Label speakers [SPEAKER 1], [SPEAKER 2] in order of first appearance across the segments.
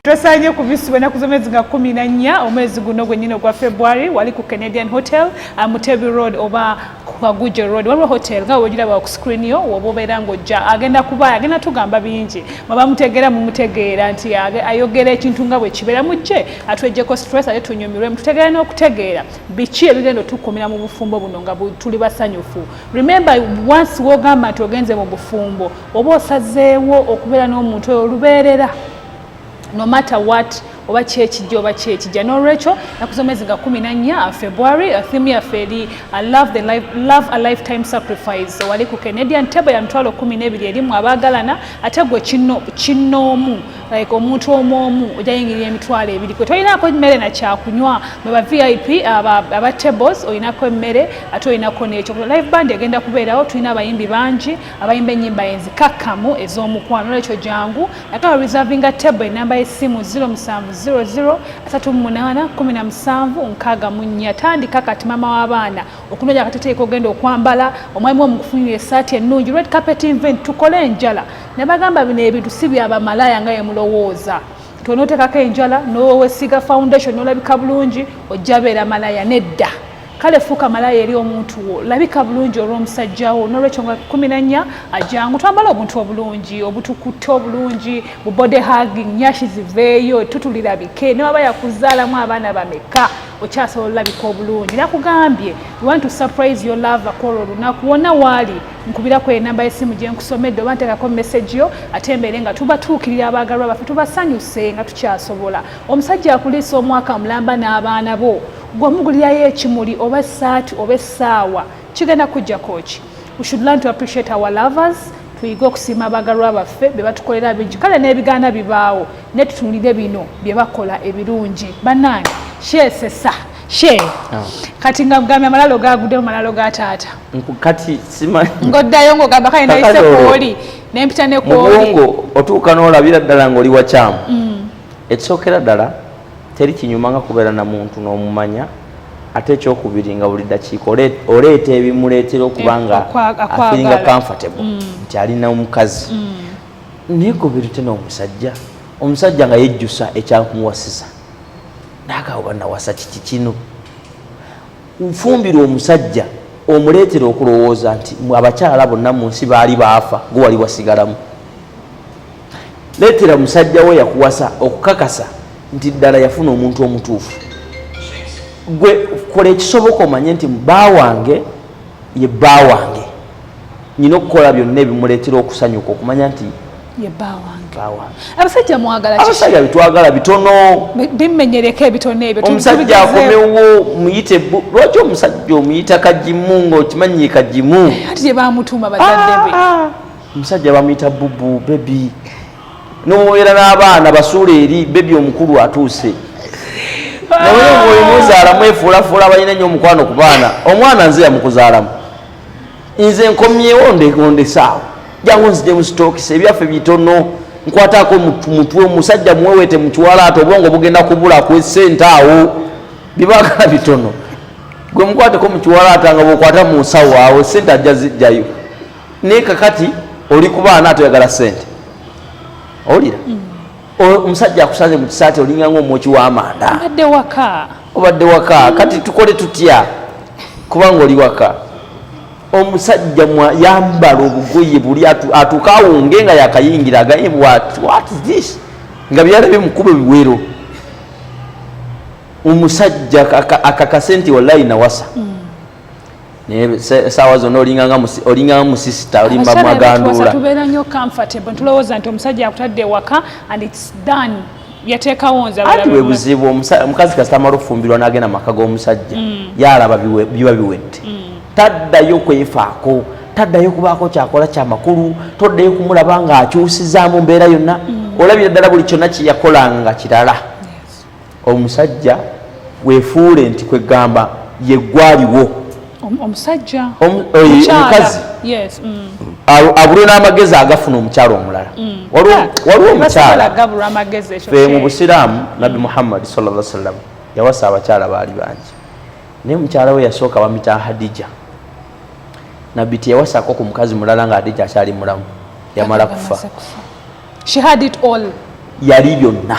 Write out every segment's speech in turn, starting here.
[SPEAKER 1] Twasanye kubisibwa na kuzomezi nga 14 omwezi guno gwenyine gwa February wali ku Canadian Hotel Mutebi Road oba kwa Guje Road waliwo hotel nga wojira ba ku screen yo wobobera ngojja agenda kuba agenda tugamba bingi maba mutegera mu mutegeera nti ayogera ekintu nga bwe kibera mujje atwejjeko stress ate tunyumirwe mutegera n'okutegeera bichi ebigendo tukomera mu bufumbo buno nga tuli basanyufu. Remember once wogamba nti ogenze mu bufumbo oba osazeewo okubeera n'omuntu oyo olubeerera no matter what oba kyekijja oba kyekijja n'olwekyo nakuzomezi nga 14 February theme ya feri love a lifetime sacrifice wali ku Canadian table ya mtwalo 12 erimu abagalana ate gwe kinoomu like omuntu omu ojayingirira emitwalo ebiri kwe toyinako emmere na kyakunywa baba VIP aba tables oyinako emmere ate oyinako n'ekyo live band egenda kubeerawo tulina abayimbi bangi abayimba ennyimba enzikakkamu ez'omukwano n'olwekyo jangu nakaba reservinga table enamba y'essimu 07003817 tandika kati mama w'abaana okunonya akateteeko ogenda okwambala omwami omukufunira essaati ennungi red carpet event tukole enjala ne bagamba bino ebintu si byabamalaya nga ye mulowooza tonotekako enjala n'owesiga foundation n'olabika bulungi ojja beera malaya nedda kale fuuka malaya eri omuntu wo labika bulungi olw'omusajjawo n'olwekyo nga 14 ajangu twambala obuntu obulungi obutukutte obulungi bu body hugging nyashi ziveeyo tutulirabike ne waba yakuzaalamu abaana bameka okyasobola olabika obulungi nakugambye you want to surprise your lover kwolwo olunaku wonna waali nkubirako enamba y'essimu gye nkusomedde oba nteekako message yo ate mbeere nga tubatuukirira abaagalwa baffe tubasanyuse nga tukyasobola omusajja akuliisa omwaka mulamba n'abaana bo gwamugulirayo ekimuli oba essaati oba essaawa kigenda kujjako ki. We should learn to appreciate our lovers tuyiga okusiima abaagalwa baffe be batukolera bingi kale n'ebigaana bibaawo ne tutunulire bino bye bakola ebirungi bannange sheesesa she kati nga mugambye amalalo gagudde mu malalo ga taata
[SPEAKER 2] kati simanyi
[SPEAKER 1] ng'oddayo ng'ogamba kale nayise kwoli n'empita ne kwoli
[SPEAKER 2] mubwongo otuuka n'olabira ddala ng'oli wakyamu ekisookera ddala teri kinyuma nga kubeera na muntu n'omumanya ate ekyokubiri nga buli dakiika oleeta ebimuleetera okuba nga afiringa comfortable nti alina omukazi naye gobirite n'omusajja omusajja nga yejjusa ekyamuwasisa naagawa nawasa kiki kino nfumbira omusajja omuleetera okulowooza nti abakyala bonna mu nsi baali baafa gwe wali wasigalamu leetera musajja we yakuwasa okukakasa nti ddala yafuna omuntu omutuufu gwe kola ekisoboka omanye nti bba wange ye bba wange nyina okukola byonna ebimuleetera okusanyuka okumanya nti
[SPEAKER 1] ye bba wange abasajja mwagala
[SPEAKER 2] abasajja bitwagala bitono
[SPEAKER 1] bimenyereko ebitono ebyo
[SPEAKER 2] omusajja akomewo muyite lwaki omusajja omuyita kajimu ng'okimanyi kajimu
[SPEAKER 1] ati gye baamutuuma bazadde be
[SPEAKER 2] omusajja bamuyita bubu bebi n'omubeera n'abaana basuula eri bebi omukulu atuuse naye ng'oyo muzaalamu efuulafuula balina nnyo omukwano ku baana omwana nze yamukuzaalamu nze nkomyewo ndesaawo jangu nzije mu sitookisi ebyaffe bitono nkwataako mutwe omusajja muwewete mu kiwalaata obwongo bugenda kubula ku essente awo bibagala bitono gwe mukwateko mu kiwalaata nga bw'okwata mu nsawo awo essente ajja zijjayo naye kakati oli ku baana atoyagala ssente olira omusajja akusanze mu kisaati olinga ng'omwoki w'amanda obadde waka kati tukole tutya kubanga oli waka omusajja yambala obugoye buli atuuka awunge nga yakayingira agaye what is this nga byalabye mukube biwero omusajja akakase nti wallahi nawasa naye saawa zonna olinganga musisita olimba mwagandula
[SPEAKER 1] tubeera nnyo comfortable tulowooza nti omusajja akutadde waka and its done yateekawo nze
[SPEAKER 2] ati bwe buzibu omukazi kasita amala okufumbirwa n'agenda maka g'omusajja yalaba biba biwedde taddayo kwefaako taddayo kubaako kyakola kyamakulu toddayo kumulaba ng'akyusizaamu mbeera yonna olabira ddala buli kyonna kyeyakolanga kirala omusajja weefuule nti kwegamba yeggwaliwo
[SPEAKER 1] omusajja
[SPEAKER 2] omukazi abulwe n'amagezi agafuna omukyalo omulala. Waliwo omukyala mu Busiraamu Nabbi Muhammad sallallahu alaihi wasallam yawasa abakyala baali bangi naye mukyala we yasooka bamuyita Hadija. Nabbi teyawasako ku mukazi mulala nga Hadija akyali mulamu yamala kufa.
[SPEAKER 1] She had it all.
[SPEAKER 2] Yali byonna.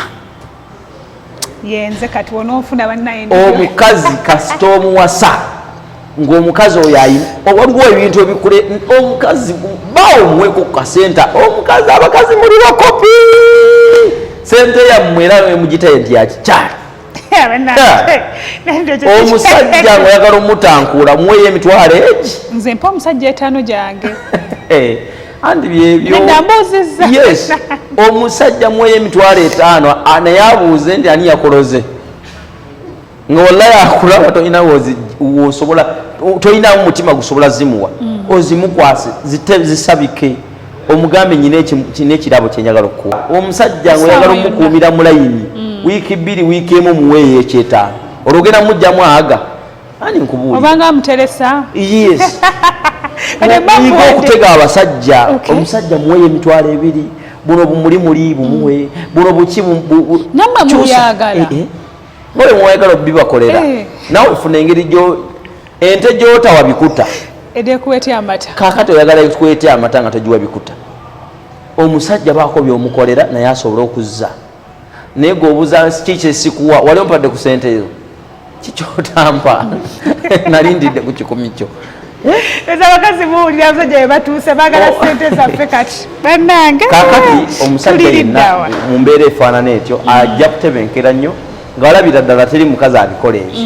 [SPEAKER 1] Yenze kati wonoofuna bannaye
[SPEAKER 2] omukazi kasita omuwasa ng'omukazi oyo waliwo ebintu ebikule omukazi bawo muweko ku kasenta omukazi abakazi muli bakopi sente yammwe era mugitaye nti yakikyala omusajja ng'oyagala omutankuula muweyo emitwalo egi
[SPEAKER 1] nze mpa omusajja 5 gyange
[SPEAKER 2] andi byebyo yes omusajja muweyo emitwalo 5 naye abuuze nti ani yakoloze ng'olla yakulaba toyina toyina mutima gusobola zimuwa ozimukwase zisabike omugambe nyina ekirabo kyenyagala okuwa omusajja ng'oyagala omukuumira mu layini wiiki 2 wiiki emu muweeyo eky'etaano olwogenda mujjamu aga ani nkubuulira
[SPEAKER 1] obanga amuteresa
[SPEAKER 2] yes yiga okutega abasajja omusajja muweeyo emitwalo 2 buno bumulimuli bumuwe buno buki
[SPEAKER 1] nammwe muyagala
[SPEAKER 2] ngole mwayagala bibakolera nawe ofuna engeri ente gy'otawa bikuta
[SPEAKER 1] edekuwetya amata
[SPEAKER 2] kaakati oyagala kuwetya amata nga togiwa bikuta omusajja baako byomukolera naye asobola okuzza naye g'obuuza kiki esikuwa wali ompadde ku sente ezo kikyotampa nalindidde ku kikumi kyo
[SPEAKER 1] eza abakazi buwulira abasajja bwe batuuse baagala sente zaffe kati bannange
[SPEAKER 2] kaakati omusajja yenna mu mbeera efaanana etyo ajja kutebenkera nnyo nga walabira ddala teri mukazi abikola ebyo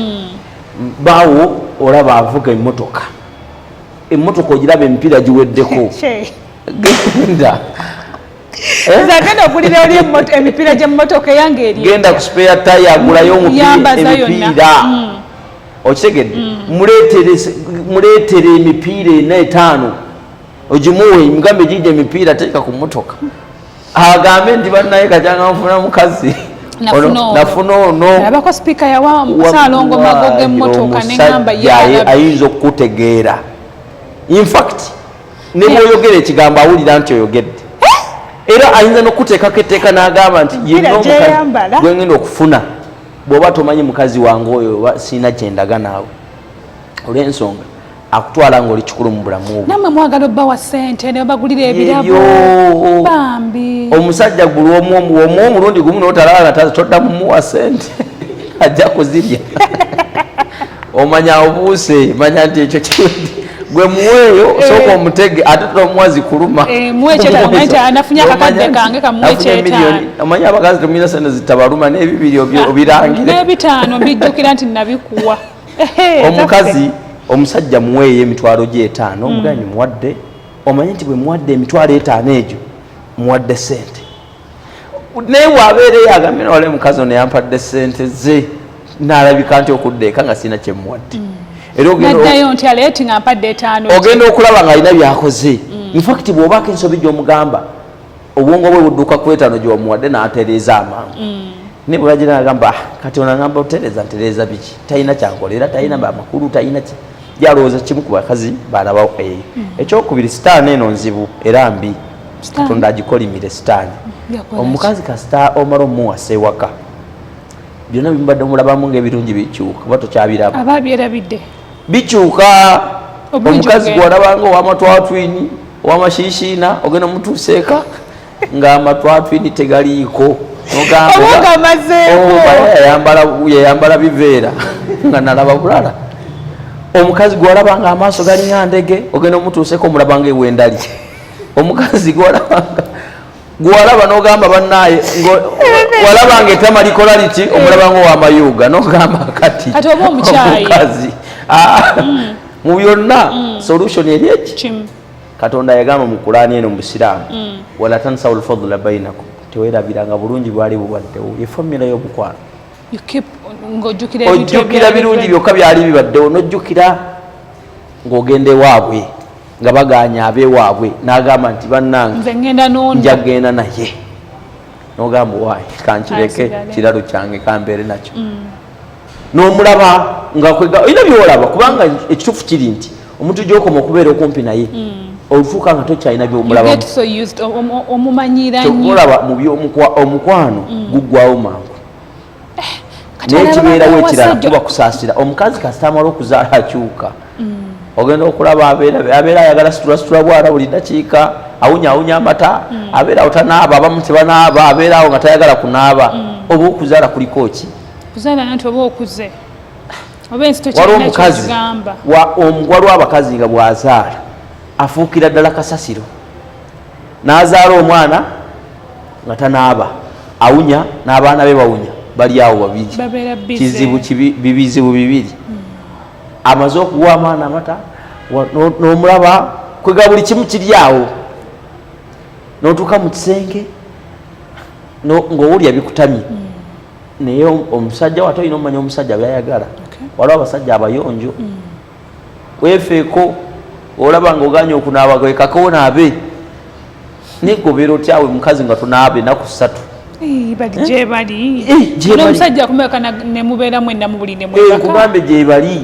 [SPEAKER 2] baawo olaba avuga emmotoka ogiraba emipiira giweddeko genda
[SPEAKER 1] agenda okulira oli emipiira gy'emmotoka eyange eri
[SPEAKER 2] genda ku spare tire agulayo emipiira okitegedde muleetere emipiira 4-5 ogimuwe mugambe gijja emipiira teeka ku mmotoka agambe nti bannaye kajanga nfuna mukazi nafuna ono
[SPEAKER 1] abako speaker yawa Ssalongo Magogo emmotoka n'engamba
[SPEAKER 2] ayinza okutegeera in fact ne bw'oyogera ekigambo awulira nti oyogedde era ayinza n'okuteekako etteeka n'agamba nti yenna omukazi gwe ngenda okufuna bw'oba tomanyi mukazi wange oyo siina kyendaga naawe olw'ensonga akutwala ng'oli kikulu mu bulamu bwo
[SPEAKER 1] nammwe mwagala obbawa ssente ne bagulira ebirabo bambi
[SPEAKER 2] omusajja gulu omulundi gumu n'otalala toddamu muwa ssente ajja kuzirya omanya obuuse manya nti ekyo gwe muweeyo sooka omutege ate tomuwa zikuluma
[SPEAKER 1] anafunye akakadde kange kamuwe ekyetaano
[SPEAKER 2] omanya abakazi temulina sente zitabaluma n'ebibiri obirangire
[SPEAKER 1] n'ebitaano mbijjukira nti nabikuwa
[SPEAKER 2] omukazi omusajja muweeyo emitwalo gye 5 omuganyi muwadde omanye nti bwe muwadde emitwalo 5 egyo muwadde sente naye bw'abeera eyagambye nawale mukazi ono yampadde sente ze n'alabika nti okuddeeka nga sirina kye muwadde
[SPEAKER 1] naddayo nti aleeti nga mpadde 5
[SPEAKER 2] ogenda okulaba ng'alina byakoze infact bw'obaako ensobi gy'omugamba obwongo bwe budduka ku 5 gy'omuwadde n'atereeza amangu ne bwe bagira agamba kati onagamba otereza ntereza biki talina kyankolera talina amakulu talina gyalowooza kimu ku bakazi baalabawo eyo ekyokubiri sitaani eno nzibu era mbi katonda agikolimire sitaani omukazi kasita omala omuwasa ewaka byonna bimubadde mulabamu ng'ebirungi bikyuka kuba tokyabiraba
[SPEAKER 1] ababyerabidde
[SPEAKER 2] bikyuka omukazi gwolabanga owamatwatwini owamashiishiina ogenda omutuuseeka ng'amatwatwini tegaliiko yayambala biveera nga nalaba bulala omukazi gwolabanga amaaso galinga ndege ogenda omutuuseko omulabanga ewendali omukazi gwolaba nogamba bannaye walabanga etama likola liti omulabanga owamayuga nogamba kati omukazi mu byonna solution eri eki katonda yagamba mu Qur'ani eno mu Busiraamu wala tansaw alfadla bainakum tewerabiranga bulungi bwali bubaddewo ye formula y'omukwano ojjukira birungi byokka byali bibaddewo n'ojjukira ng'ogenda ewaabwe nga baganya abeewaabwe n'agamba nti bannange njagenda naye n'ogamba waayi kankireke kiralo kyange kambeere nakyo n'omulaba nga olina byolaba kubanga ekituufu kiri nti omuntu gy'okoma okubeera okumpi naye olutuuka nga tokyalina byomulaba
[SPEAKER 1] omumanyira
[SPEAKER 2] mu omukwano guggwawo mangu naye kibeerawo ekirala kuba kusaasira omukazi kasita amala okuzaala akyuka ogenda okulaba abeera ayagala situlasitula bwala buli dakiika awunya amata abeera awo tanaaba abamu tebanaaba abeera awo nga tayagala kunaaba oba okuzaala kuliko ki waliwo omukazi waliwo abakazi nga bwazaala afuukira ddala kasasiro n'azaala omwana nga tanaaba awunya n'abaana be bawunya bali awo babiri bizibu bibiri amaze okuwa amaana amata n'omulaba kwega buli kimu kiri awo n'otuuka mu kisenge ng'owulya bikutamye naye omusajja wate olina omumanya omusajja byayagala waliwo abasajja abayonjo weefeeko olaba ngaoganye okunaaba gekako naabe negobeera otyawe mukazi nga tonaabe enaku 3 nkugambe gyebali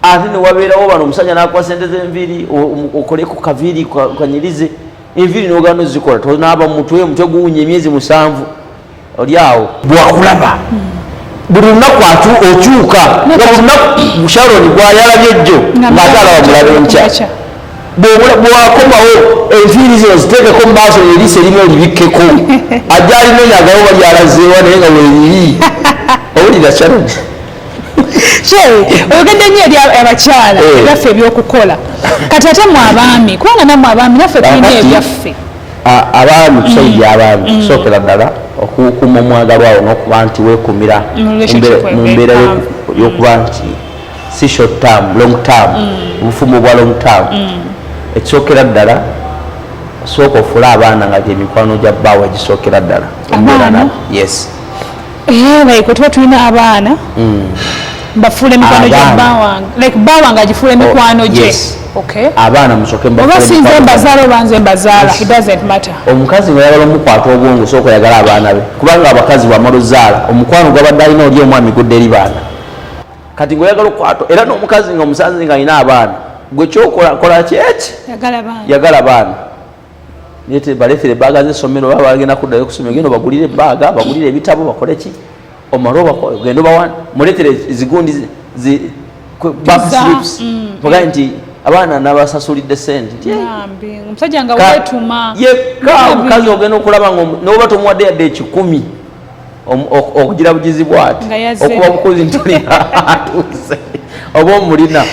[SPEAKER 2] ate newabeerawo bano omusajja nakuwa sente z'enviiri okoleku kaviiri kanyirize enviiri nogana ozikola tonaaba mumutwe omutwe guwunya emyezi 7 oli awo bwakulaba buli lunaku okyuka olunaku sharoni bwayalabye jjo ngaate alaba mulabe nkya bwakomawo enviiri zino ziteekeko mu maaso eriisa erimu olibikkeko ajja alinonyagawo bali alazeewa naye nga weeriri owulira sharoni
[SPEAKER 1] oyogedde nnyo eri abakyala ebyaffe ebyokukola kati ate mu abaami kubanga nammwe abaami naffe tulina ebyaffe
[SPEAKER 2] abaami tusayidi abaami kusookera ddala okukuuma omwagalwawo n'okuba nti weekumira mu mbeera y'okuba nti si short term long term obufumu bwa long term ekisookera ddala sooka ofule abaana nga gyemikwano gya bbaawo egisookera ddala yes
[SPEAKER 1] like tuba tulina abaana bafuula emikwano gya bbaawange like bbaawange agifuula emikwano gye
[SPEAKER 2] abaana musooke
[SPEAKER 1] oba sinze embazaala oba nze embazaala it doesn't matter
[SPEAKER 2] omukazi ngaoyagala omukwata obwongo sooka oyagala abaana be kubanga abakazi bwamala ozaala omukwano gwabadde alina oli omwami gudde eri baana kati ngaoyagala okukwata era n'omukazi nga omusanze nga alina abaana gwe kyokola kola kyeki yagala baana baleetere ebbaaga z'essomero baba bagenda kuddayo kusomero genda bagulire ebbaaga bagulire ebitabo bakole ki omala ogenda obawana muleetere zigundi backslips ogaye nti abaana nabasasulidde sente
[SPEAKER 1] omusajja nga weetuma
[SPEAKER 2] yekka omukazi ogenda okulaba noba tomuwadde yadde 10 okugira bugizi bwati okuba bukozi ntolina atuuse oba omulina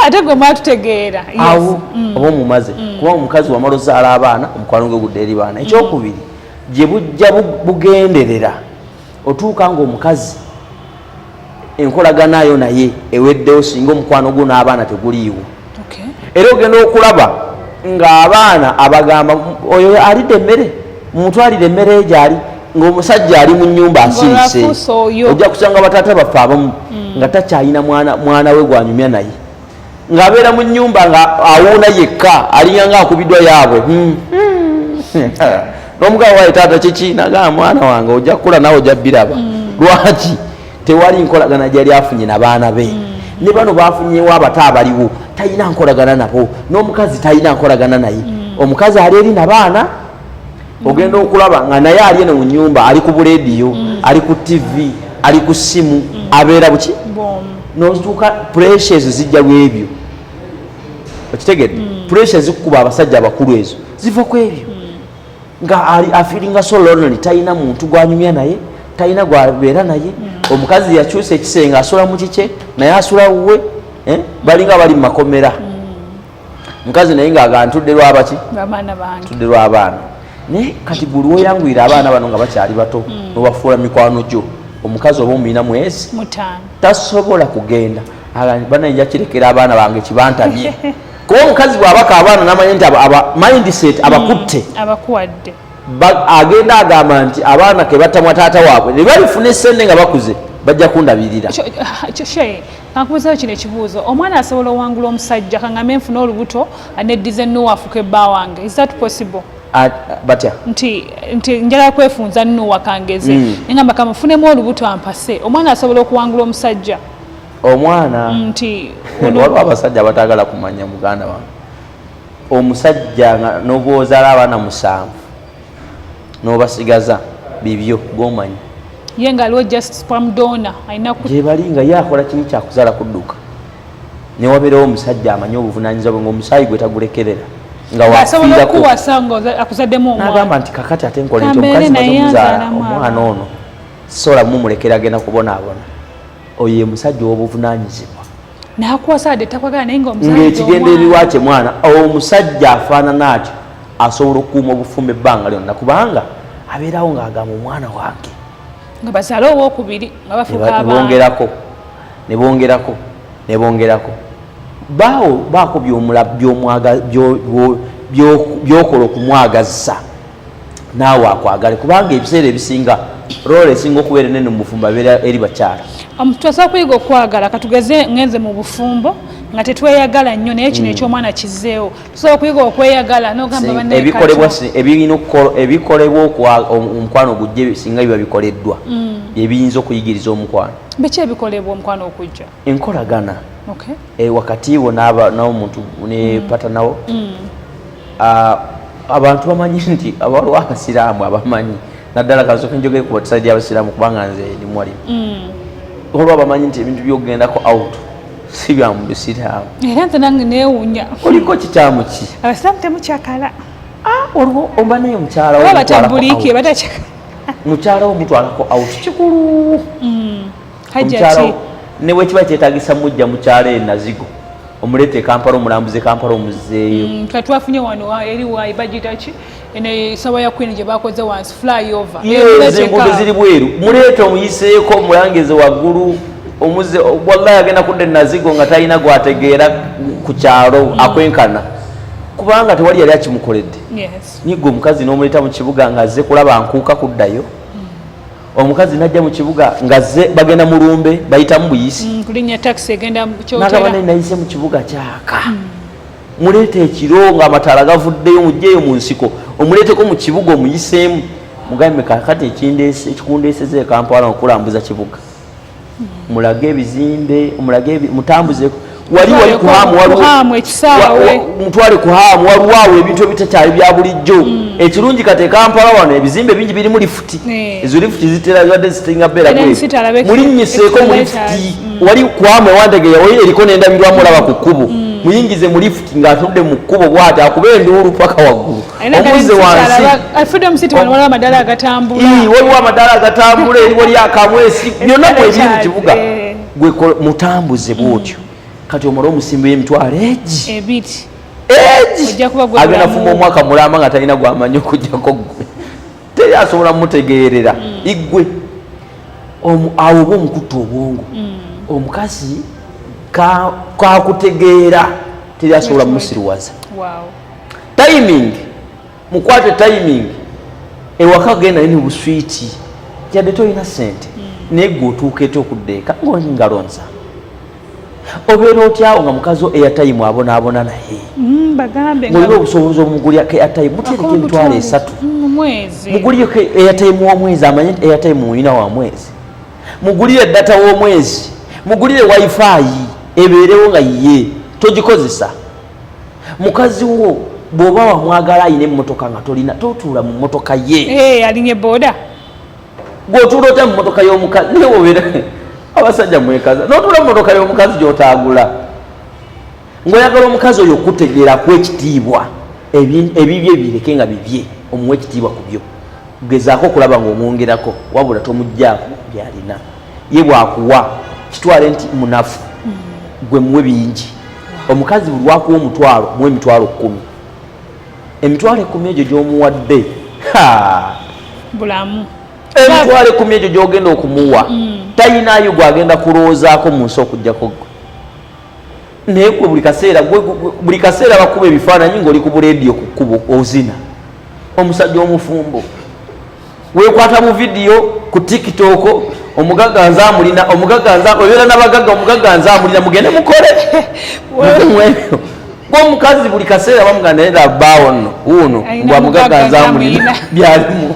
[SPEAKER 1] ate gwe mwatutegeera
[SPEAKER 2] awo oba omumaze kuba omukazi wamala ozaala abaana omukwano gwe gudde eri baana ekyokubiri gye bujja bugenderera otuuka ngaomukazi enkolaganayo naye eweddewo singa omukwano gwo n'abaana teguliiwo era ogenda okulaba ng'abaana abagamba oyo alidde emmere mumutwalire emmere gyali ng'omusajja ali mu nnyumba asirise ojja kusanga bataata baffe abamu nga takyalina mwana we gwanyumya naye ng'abeera mu nnyumba nga awuuna yekka alinga nga akubiddwa yaabwe n'omugabo waye taata kiki nagamba mwana wange ojja kukula nawe ojja biraba lwaki tewali nkolagana gyali afunye nabaana be ne bano bafunyewo abato abaliwo talina nkolagana nabo n'omukazi talina nkolagana naye omukazi ali eri nabaana ogenda okulaba nga naye ali eno mu nyumba ali ku bulediyo ali ku tv ali ku simu abeera buki notuuka pressures zijja lwebyo okitegedde pressure zikukuba abasajja abakulu ezo ziva ku ebyo nga afiiringa so lonely talina muntu gwanyumya naye talina gwabeera naye omukazi yakyusa ekisenge asula mu kike naye asula wuwe balinga bali mu makomera mukazi naye ngaaga ntudde lwabaki tudde lw'abaana naye kati buli woyangwira abaana bano nga bakyali bato nobafuula mikwano gyo omukazi oba omuyina mwezi tasobola kugenda banajja kirekera abaana bange kibantamye kuba omukazi bwabaka abaana namanye nti mindset abakutte
[SPEAKER 1] abakuwadde
[SPEAKER 2] agenda agamba nti abaana ke batamwa taata waabwe ne balifuna essente nga bakuze bajja kundabirira
[SPEAKER 1] kankubuzayo kino ekibuuzo omwana asobola owangula omusajja kangambe nfuna olubuto aneddiza ennuwa afuka ebba wange is that possible
[SPEAKER 2] batya
[SPEAKER 1] nti njagala kwefunza nnuwa kangeze ngamba kamufunemu olubuto ampase omwana asobola okuwangula omusajja
[SPEAKER 2] omwana nti waliwo abasajja batagala kumanya muganda wange omusajja nga n'obwozaala abaana 7 n'obasigaza bibyo gomanyi
[SPEAKER 1] ye nga aliwo just sperm donor alina
[SPEAKER 2] gye bali nga ye akola kimu kyakuzaala kudduka ne wabeerawo omusajja amanyi obuvunaanyizibwa bwe ng'omusaayi gwe tagulekerera nga
[SPEAKER 1] asobola okuwasa nga akuzaddemu omwana
[SPEAKER 2] n'agamba nti kakati ate nkola ekyo omukazi maze okuzaala omwana ono sisobola mumulekera agenda kubonaabona oyo ye musajja ow'obuvunaanyizibwa
[SPEAKER 1] n'akuwasa adde takwagala naye
[SPEAKER 2] ng'ekigendererwa kye mwana omusajja afaanana atyo asobola okukuuma obufumbo ebbanga lyonna kubanga abeerawo ng'agamba omwana wange
[SPEAKER 1] nga bazaale owookubiri nga bafuuka abaana
[SPEAKER 2] ne bongerako baawo baako byokola okumwagaza naawe akwagale kubanga ebiseera ebisinga roola esinga okubeera enene mu bufumbo abeera eri bakyala
[SPEAKER 1] tusobola kuyiga okwagala katugeze ngenze mu bufumbo nga tetweyagala nnyo naye kino ekyomwana kizzeewo tusobola kuyiga okweyagala nogamba
[SPEAKER 2] ebikolebwa omukwano ogujja singa biba bikoleddwa byebiyinza okuyigiriza omukwano
[SPEAKER 1] biki ebikolebwa omukwano okujja
[SPEAKER 2] enkolagana wakati wo n'omuntu ne patanawo abantu bamanyi nti waliwo abasiraamu abamanyi naddala kasooka njogere ku batisaidi y'abasiraamu kubanga nze limu walimu waliwo abamanyi nti ebintu byokugendako out si bya mu bisiraamu
[SPEAKER 1] era nze nange neewuunya
[SPEAKER 2] oliko kikyamu ki
[SPEAKER 1] abasiraamu temukyakala
[SPEAKER 2] waliwo oba naye mukyala mukyala wo mutwalako out kikulu omukyala newe kiba kyetagisa mujja mukyala enazigo omuleete Kampala omulambuze Kampala omuzeeyo
[SPEAKER 1] katwafunye wano eri wa ibagitaki ene sawa ya Queen gye bakoze wansi flyover
[SPEAKER 2] enguudo ziri bweru muleete omuyiseeko omulangeze waggulu omuze wallahi agenda kudda enazigo nga talina gwategeera ku kyalo akwenkana kubanga tewali yali akimukoledde nigwe omukazi n'omuleeta mu kibuga nga azze kulaba nkuuka kuddayo omukazi najja mu kibuga ngazze bagenda mu lumbe bayitamu buyisi
[SPEAKER 1] kulinya taxi egenda
[SPEAKER 2] kyotera nayise mu kibuga kyaka muleete ekiro ng'amataala gavuddeyo mujjeyo mu nsiko omuleeteko mu kibuga omuyiseemu mugambe kakati ekikundeeseza Kampala okulambuza kibuga mulage ebizimbe mutambuze wali kuhaamu
[SPEAKER 1] ekisaawe
[SPEAKER 2] mutwale kuhaamu waliwo ebintu ebitakyali bya bulijjo ekirungi kate Kampala wano ebizimbe bingi birimu lifuti ezo lifuti zitera zadde zitinga beera mulinnyiseeko mu lifuti wali kuhaamu ewandegeya wali eriko n'endabirwamu olaba ku kkubo muyingize mu lifuti ng'atudde mu kkubo bw'ati akuba enduulu paka waggulu omuzze wansi waliwo amadaala agatambula eri wali akamwesi byonna mwebiri mu kibuga gwe mutambuze bw'otyo kati omala omusimba emitwalo egi agenda fuma omwaka mulamba nga talina gwamanyi okugjako gwe teri asobola mumutegeerera igwe awo oba omukutta obwongo omukazi kakutegeera teri asobola mumusiriwaza timing mukwate timing ewaka genda ni buswiti jadde tolina sente naye gwe otuuka ete okuddeeka ngaongalonza obeera otyawo nga mukazi o airtime abonaabona naye ng'olina obusobozi omugulya airtime muteereko emitwalo 3 mugulyeko airtime w'omwezi amanye nti airtime olina wa mwezi mugulire data w'omwezi mugulire wifi ebeerewo nga ye togikozesa mukazi wo bw'oba wamwagala ayina emmotoka nga tolina totuula mu mmotoka ye
[SPEAKER 1] alinye boda
[SPEAKER 2] gweotuula otya mu mmotoka y'omukazi naye wobeera abasajja mwekaza n'otuula mu mmotoka y'omukazi gy'otaagula ng'oyagala omukazi oyo okutegeera ku ekitiibwa ebibye bireke nga bibye omuwa ekitiibwa ku byo gezaako okulaba ng'omwongerako wabula tomugjaako byalina ye bwakuwa kitwale nti munafu gwe muwe bingi omukazi buli lwakuwa omutwalo muwe emitwalo 10 emitwalo 10 egyo gy'omuwadde
[SPEAKER 1] bulamu
[SPEAKER 2] emitwalo 10 egyo gy'ogenda okumuwa tayinaayo gwagenda kulowoozaako mu nsi okugjako gwe naye gwe buli kaseera bakuba ebifaananyi ng'oli ku buleediyo ku kkubo ozina omusajja omufumbo weekwata mu vidiyo ku tiktok omugagga nzaamulina obeera n'abagagga omugagga nzaamulina mugende mukole ebyo gwomukazi buli kaseera bamugana naye labbaawo nno wuuno ngwa mugagga nzaamulina byalimu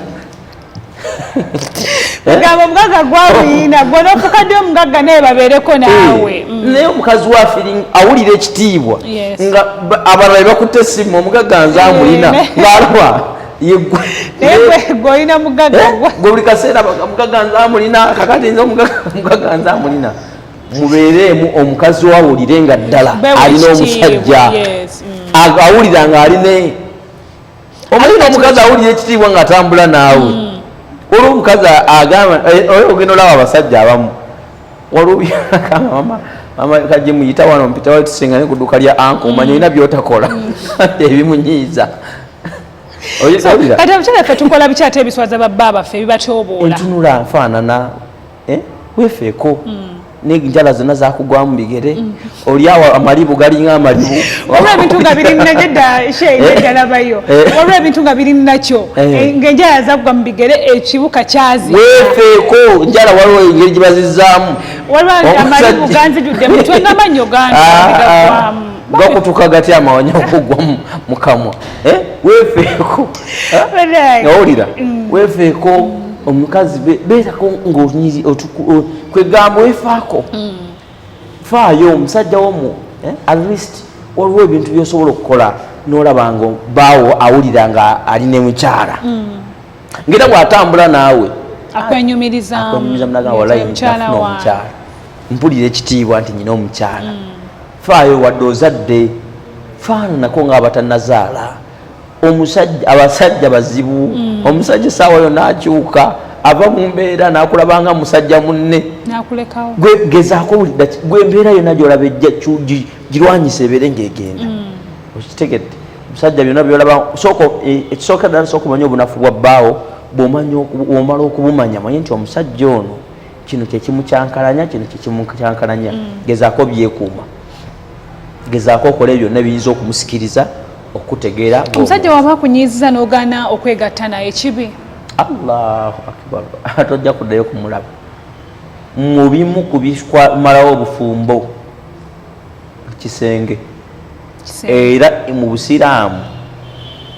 [SPEAKER 1] ngabo mugaga gwabuyina gwono fukadde omugaga naye babeereko naawe
[SPEAKER 2] naye omukazi wa feeling awulira ekitiibwa nga abalala bakutte essimu omugaga nze amulina ng'alaba
[SPEAKER 1] gwolina mugaga
[SPEAKER 2] gwe buli kaseera mugaga nze amulina kakati nze omugaga nze amulina mubeereemu omukazi wawulire nga ddala alina omusajja awulira ng'aline omulina omukazi awulira ekitiibwa ng'atambula naawe olwo omukazi agamba ogenda olaba abasajja abamu waliwo mama kajje muyita wano mpita wali tusengane ku dduuka lya anko omanya olina byotakola ebimunyiiza
[SPEAKER 1] kati abakyala ffe tukola biki ate ebiswaza babba baffe ebibatyoboola
[SPEAKER 2] entunula nfaanana weefeeko n'enjala zonna zakugwamu bigere oli awo amalibu galinga amalibu
[SPEAKER 1] waliwo ebintu nga biri nadda sheedalabayo waliwo ebintu nga biri nakyo ng'enjala zakugwa mu bigere ekibuka kyazi
[SPEAKER 2] weefeeko njala waliwo engeri gyebazizzaamu
[SPEAKER 1] waliwo amalibu ganzijudde mutwe n'amannyo gandigagwamu
[SPEAKER 2] gakutuka gatya amawanya okugwa mu kamwa weefeeko ngawulira weefeeko omukazi beetako ng'onyizi kwegamba weefaako faayo omusajja womu at least waliwo ebintu byosobola okukola n'olaba nga baawo awulira nga alina mukyala ngera bw'atambula naawe
[SPEAKER 1] akwenyumiriza
[SPEAKER 2] munagamba walayi nafuna omukyala mpulira ekitiibwa nti nyina omukyala faayo wadde ozadde faananako ng'abatannazaala abasajja bazibu omusajja essaawa yonna akyuka ava mu mbeera n'akulabanga musajja munne gwe gezaako gwe embeera yonna gy'olaba girwanyisa ebeere ng'egenda okitegedde omusajja byonna byolaba ekisooka ddala sooka omanya obunafu bwa bbaawo bw'omala okubumanya manye nti omusajja ono kino kyekimukyankalanya kino kyekimukyankalanya gezaako byekuuma gezaako okola byonna ebiyinza okumusikiriza okutegeera
[SPEAKER 1] omusajja waba akunyiiziza n'ogaana okwegatta naye kibi
[SPEAKER 2] allahu akbar tojja kuddayo kumulaba mu bimu ku bimalawo obufumbo kisenge era mu busiraamu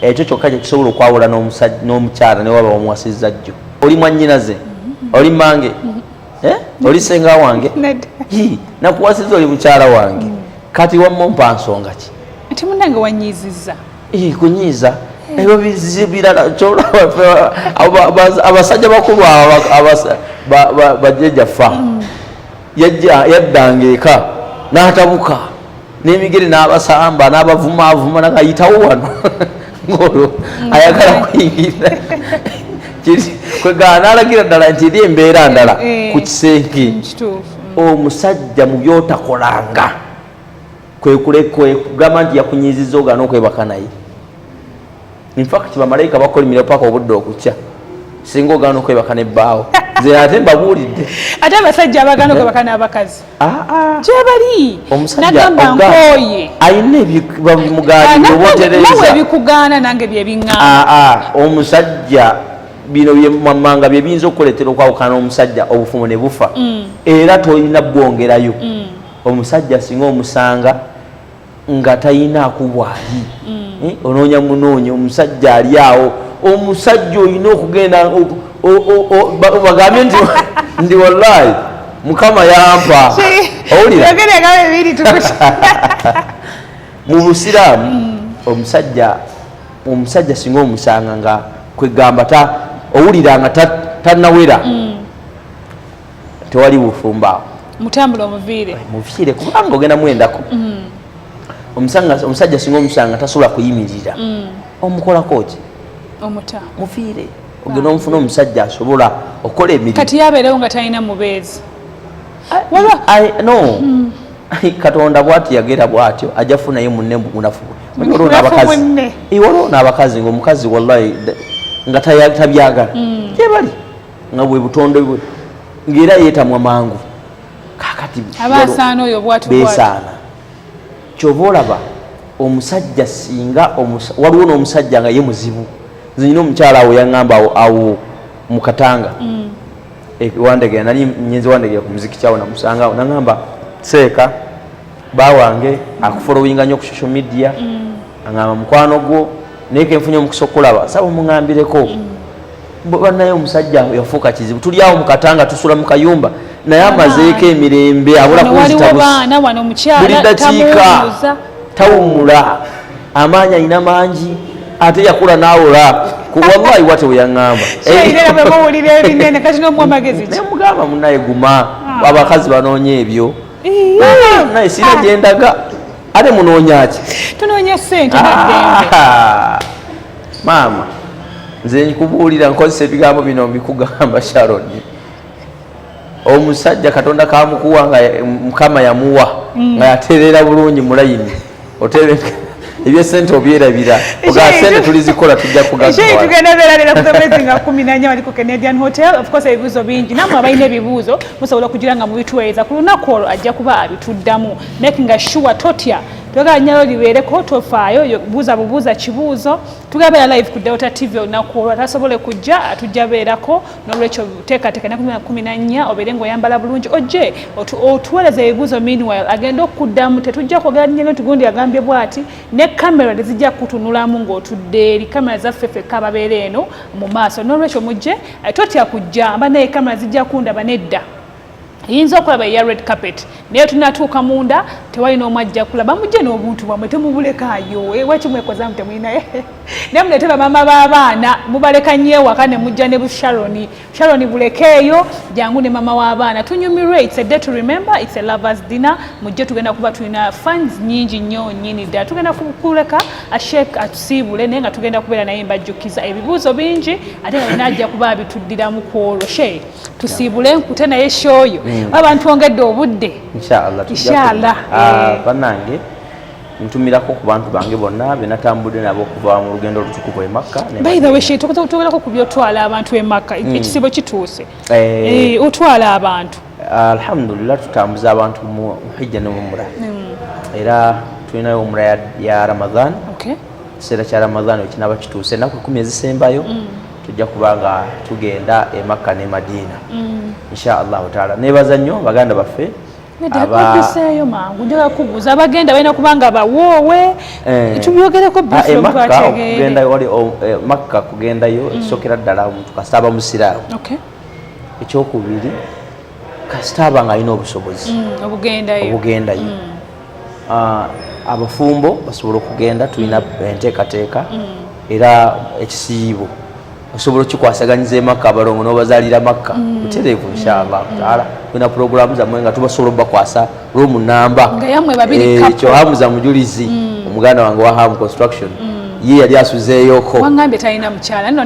[SPEAKER 2] ekyo kyokka kyekisobola okwawula n'omukyala newaba wamuwasizza jjo oli mwannyinaze oli mange oli senga wange nakuwasizza oli mukyala wange kati wamma ompa nsonga ki
[SPEAKER 1] ati munange wanyiizizza
[SPEAKER 2] kunyiiza ebyo birala abasajja bakulu bajjajjaffa yaddanga eka n'atabuka n'emigere n'abasamba n'abavumaavuma nagayitawo wano ng'olwo ayagala kuyingira kwegala n'alagira ddala nti eri embeera ndala ku kisenge omusajja mu byotakolanga kwekugamba nti yakunyiizizza ogaana okwebaka naye infact bamalayika bakolimira paka obudde okukya singa ogaana okwebaka nebbaawo nze ate mbabuulidde
[SPEAKER 1] ate abasajja abagaana okwebaka n'abakazi gyebali nagamba nkooye
[SPEAKER 2] ayina ebimugaaninawe
[SPEAKER 1] ebikugaana nange byebiŋŋamba
[SPEAKER 2] omusajja bino byemamanga bye biyinza okukuleetera okwawukana omusajja obufumo ne bufa era tolina bwongerayo omusajja singa omusanga nga tayinaako bwali onoonya munoonya omusajja ali awo omusajja olina okugenda bagambye ndi wallahi mukama yampa owulira mu busiraamu omusajja singa omusanga nga kwegamba owulira nga tannawera tewali bufumba
[SPEAKER 1] mutambula omuviire
[SPEAKER 2] kubanga ogenda mwendako omusajja singa omusanga tasobola kuyimirira omukolako ki mufiire ogenda omufuna omusajja asobola okukola emirimu
[SPEAKER 1] kati yabeerewo nga talina mubeezi
[SPEAKER 2] no katonda bwati yagera bwatyo ajja funayo munne munafu waliwo n'abakazi ngaomukazi wallahi nga tabyagala gyebali nga bwe butonde bwe ngaera yeetamwa mangu kakati
[SPEAKER 1] abasaana oyo
[SPEAKER 2] beesaana kyoba olaba omusajja singa waliwo n'omusajja nga ye muzibu nze nyina omukyala awo yaŋŋamba awo mu Katanga wandegera nali nyenzi wandegera ku muziki kyawo namusangawo naŋŋamba seeka bawange akufolowinga nnyo ku social media aŋŋamba mukwano gwo naye kenfunye omukisa okulaba saba muŋŋambireko banaye omusajja yafuuka kizibu tuli awo mu katanga tusula mu kayumba naye amazeeko emirembe abula buli dakiika tawumula amaanyi alina mangi ate yakula nawola wallahi wate weyaŋŋamba nemugamba munaye guma abakazi banoonya ebyo naye sina gyendaga ate munoonya ki
[SPEAKER 1] tunoonya ssente
[SPEAKER 2] maama nze nkubuulira nkozesa ebigambo bino mbikugamba Sharoni omusajja katonda kamukuwa nga mukama yamuwa nga yatereera bulungi mulayini otereka ebyesente obyerabira ogaa sente tulizikola tujja
[SPEAKER 1] tugenda beeralira kuzomezi nga 14 bali ku Canadian Hotel. Of course ebibuuzo bingi namwe abalina ebibuuzo musobola okugira nga mubituweereza ku lunaku olwo ajja kuba abituddamu making sure totya twagala nyalo libeereko tofaayo buuza kibuuzo tugabeera live ku Delta TV olunaku olwo atasobole kujja atujja beerako n'olwekyo teekateeka na 14 obeere ng'oyambala bulungi ojje otuweereza ebibuuzo meanwhile agenda okuddamu tetujja kwogera nnyo tugundi agambye bw'ati ne kamera tezijja kutunulamu ng'otudde eri kamera zaffe ffekka ababeera eno mu maaso n'olwekyo mujje totya kujja amba naye kamera zijja kundaba nedda yinza okulaba eya red carpet naye tunatuuka munda tewalina omu ajja kulaba mujje n'obuntu bwamwe temubulekaayo wakimwekozamu temulinaye naye muleete bamaama b'abaana mubaleka nnyo ewaka ne mujja ne Sharoni bulekeeyo jangu ne mama w'abaana tunyumirwe. It's a day to remember, it's a lovers dinner. Mujje tugenda kuba tulina fans nyingi nnyo nnyini ddala tugenda kuleka ashek atusiibule naye nga tugenda kubeera naye mbajjukiza ebibuuzo bingi ate nga najja kuba abituddiramu ku olwo she tusiibule nkute naye shoyo abantu ongedde obudde inshallah
[SPEAKER 2] banange ntumirako ku bantu bange bonna benatambudde nabo okuva mu lugendo olutukuvu e Makka.
[SPEAKER 1] By the way tugerako ku byotwala abantu e Makka ekisibo kituuse otwala abantu
[SPEAKER 2] alhamdulillah tutambuza abantu mu hijja ne umra era tulinayo umra ya Ramadan kiseera kya Ramadan ekinaba kituuse ennaku 10 ezisembayo tujja kubanga tugenda e Makka ne Madina inshallah taala. Nebaza nnyo baganda baffe
[SPEAKER 1] abaseeyo mangu njoga kubuuza abagenda balina kubanga bawoowe tubyogereko
[SPEAKER 2] kugenda wali Makka kugendayo ekisokera ddala omuntu kasita aba musiraamu ekyokubiri kasita aba nga alina obusobozi obugendayo abafumbo basobola okugenda tulina enteekateeka era ekisiibo osobola okikwasaganyiza Makka abalongo n'obazaalira Makka butereevu inshallah taala. Tulina puroguramu zammwe nga tubasobola obakwasa room namba ekyo Hamuza mujulizi omuganda wange wa Ham Construction ye yali asuzeeyoko
[SPEAKER 1] wangambye talina mukyala nno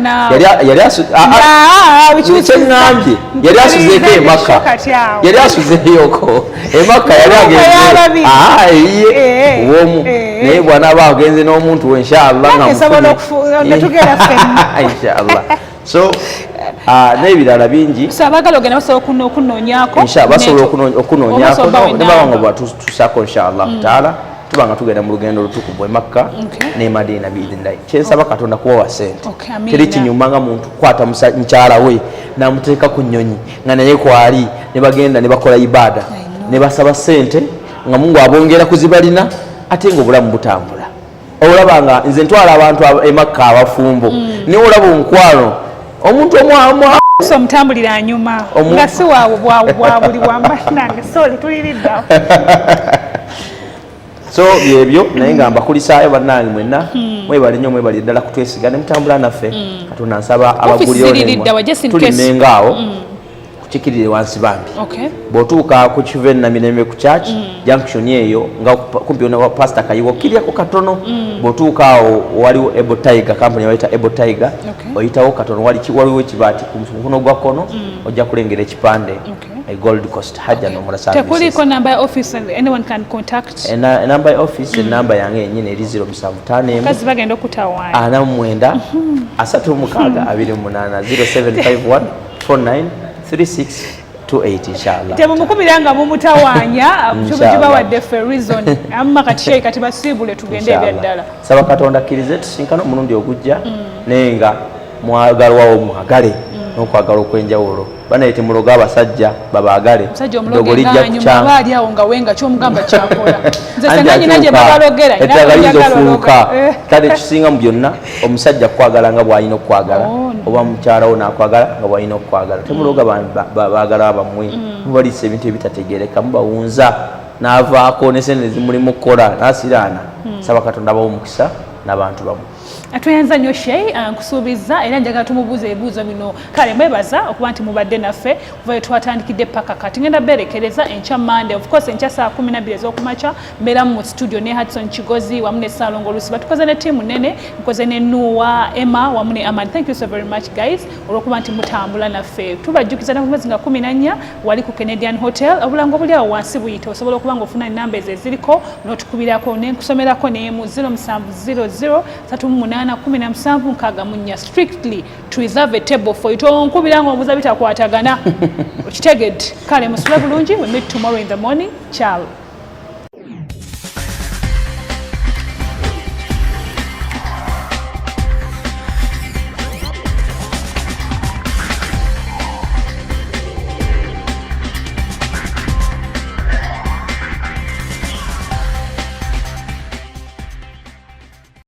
[SPEAKER 2] yali asuzeeko e Makka yali asuzeeyoko e Makka yali agenze womu naye bw'anaaba agenze n'omuntu we inshallah inshallah so n'ebirala bingi
[SPEAKER 1] abagala ogenda basobola okunoonyako
[SPEAKER 2] basobola okunoonyako nebawanga bwatutusako inshallah taala tubanga tugenda mu lugendo lutukuvu e Makka ne Madina biidhnillahi. Kyensaba Katonda kubawa sente teri kinyuma nga muntu kukwata mukyala we namuteeka ku nnyonyi nga naye kwali ne bagenda ne bakola ibada ne basaba sente nga Mungu abongera kuzibalina ate ng'obulamu butambula. Olabanga nze ntwala abantu e Makka abafumbo niwe olaba omukwano omuntu
[SPEAKER 1] omutambulira nyuma nga si waabwe bwa buli wambanange soli tuliriddawo
[SPEAKER 2] so byebyo naye nga mbakulisaayo bannange mwenna mwebale nnyo mwebali ddala kutwesiga ne mutambula naffe Katonda nsaba abaguliyontulimengaawo kukikirire wansi bambi bw'otuuka ku Kivenna Mirembe ku church junction eyo nga kumpi na pastor Kayiwo kiryako katono bw'otuuka awo waliwo Ebo Tiger company wayita Ebo Tiger oyitawo katono waliwo ekibaati ku mukono gwa kkono ojja kulengera ekipande Gold Coast Hajja n'omula services.
[SPEAKER 1] Tekuliko number ya office and anyone can contact.
[SPEAKER 2] Number ya office number yange yennyini eri 0751
[SPEAKER 1] kazi bagenda okutawaanya
[SPEAKER 2] 49 36 28 0751 49 3628 inshallah.
[SPEAKER 1] Temumukumiranga mumutawaanya tubawadde for reason amma kati kati basiibule tugende ebyaddala.
[SPEAKER 2] Saba Katonda akkirize tusinkana omulundi ogujja nenga mwagalwawo mwagale n'okwagala okwenjawulo banayite muloga abasajja babaagale
[SPEAKER 1] dogolijja kukyanga baali awo nga wenga kyomugamba kyakola nze senanyi nanje babalogera
[SPEAKER 2] ettagalizo ofuuka kale kisinga mu byonna omusajja kwagala nga bw'alina okwagala oba mukyalawo nakwagala nga walina okukwagala temuloga baagala bammwe mubalisa ebintu ebitategereka mubawunza n'avaako nesente zimulimu kukola nasiraana saba katonda abawo omukisa n'abantu bamwe
[SPEAKER 1] atweyanza nnyo Shey nkusuubiza era njagala tumubuuza ebibuuzo bino kale mwebaza okuba nti mubadde naffe kuva twatandikidde paka kati ngenda berekereza enkya Monday of course enkya saa 12 ez'okumakya mbeera mu studio ne Hudson Kigozi wamu ne Salongo Lusiba tukoze ne tiimu nene nkoze ne Nuwa Emma wamu ne Amand thank you so very much guys olwokuba nti mutambula naffe tubajjukiza na mwezi nga 14 wali ku Canadian Hotel obulango buli awo wansi buyita osobola okuba nga ofuna namba ezo eziriko n'otukubirako n'enkusomerako ne mu 0700 8 strictly to reserve a table for you tonkubira nga obuza bitakwatagana okitegedde kale musula bulungi we meet tomorrow in the morning ciao